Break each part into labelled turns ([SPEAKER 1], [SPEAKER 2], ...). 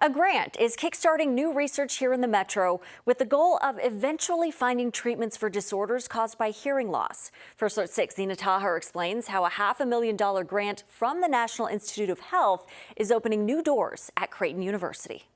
[SPEAKER 1] A grant is kickstarting new research here in the metro with the goal of eventually finding treatments for disorders caused by hearing loss. First Alert 6, Zena Taher explains how a $500,000 grant from the National Institute of Health is opening new doors at Creighton University.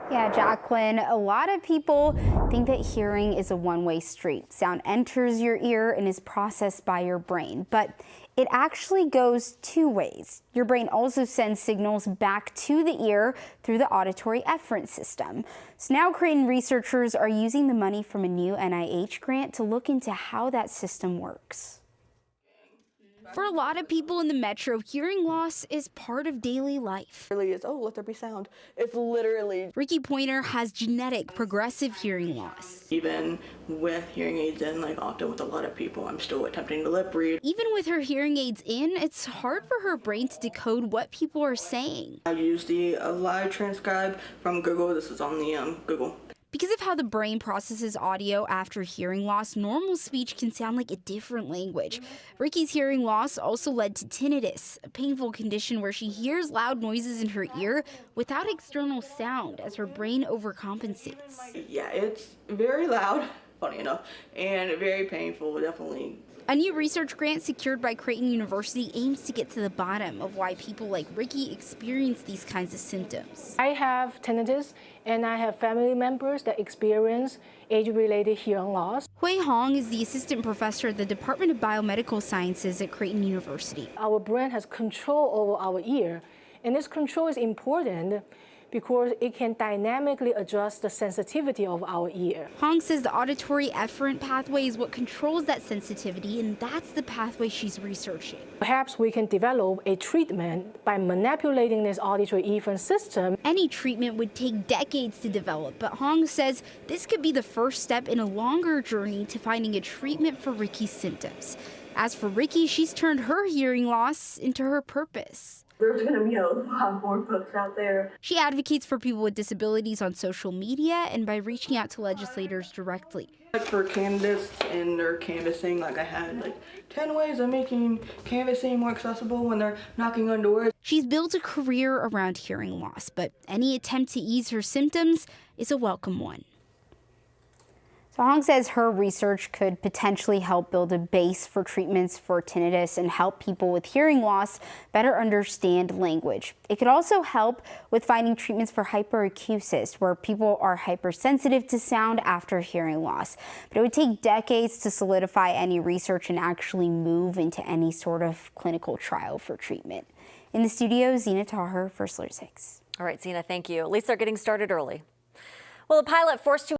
[SPEAKER 2] Yeah, Jacqueline, a lot of people think that hearing is a one-way street. Sound enters your ear and is processed by your brain, but it actually goes two ways. Your brain also sends signals back to the ear through the auditory efferent system. So now Creighton researchers are using the money from a new NIH grant to look into how that system works. For a lot of people in the metro, hearing loss is part of daily life.
[SPEAKER 3] It really is, oh, let there be sound. It's literally.
[SPEAKER 2] Ricky Pointer has genetic progressive hearing loss.
[SPEAKER 3] Even with hearing aids in, like often with a lot of people, I'm still attempting to lip read.
[SPEAKER 2] Even with her hearing aids in, it's hard for her brain to decode what people are saying.
[SPEAKER 3] I use the live transcribe from Google. This is on the Google.
[SPEAKER 2] Because of how the brain processes audio after hearing loss, normal speech can sound like a different language. Ricky's hearing loss also led to tinnitus, a painful condition where she hears loud noises in her ear without external sound as her brain overcompensates.
[SPEAKER 3] Yeah, it's very loud, funny enough, and very painful, definitely.
[SPEAKER 2] A new research grant secured by Creighton University aims to get to the bottom of why people like Ricky experience these kinds of symptoms.
[SPEAKER 4] I have tinnitus, and I have family members that experience age-related hearing loss.
[SPEAKER 2] Hui Hong is the assistant professor at the Department of Biomedical Sciences at Creighton University.
[SPEAKER 4] Our brain has control over our ear, and this control is important because it can dynamically adjust the sensitivity of our ear.
[SPEAKER 2] Hong says the auditory efferent pathway is what controls that sensitivity, and that's the pathway she's researching.
[SPEAKER 4] Perhaps we can develop a treatment by manipulating this auditory efferent system.
[SPEAKER 2] Any treatment would take decades to develop, but Hong says this could be the first step in a longer journey to finding a treatment for Ricky's symptoms. As for Ricky, she's turned her hearing loss into her purpose.
[SPEAKER 5] There's going to be a lot more books out there.
[SPEAKER 2] She advocates for people with disabilities on social media and by reaching out to legislators directly.
[SPEAKER 3] Like for candidates and their canvassing, like I had like 10 ways of making canvassing more accessible when they're knocking on doors.
[SPEAKER 2] She's built a career around hearing loss, but any attempt to ease her symptoms is a welcome one. So Hong says her research could potentially help build a base for treatments for tinnitus and help people with hearing loss better understand language. It could also help with finding treatments for hyperacusis, where people are hypersensitive to sound after hearing loss. But it would take decades to solidify any research and actually move into any sort of clinical trial for treatment. In the studio, Zena Taher, First Alert 6.
[SPEAKER 1] All right, Zena, thank you. At least they're getting started early. Well, a pilot forced to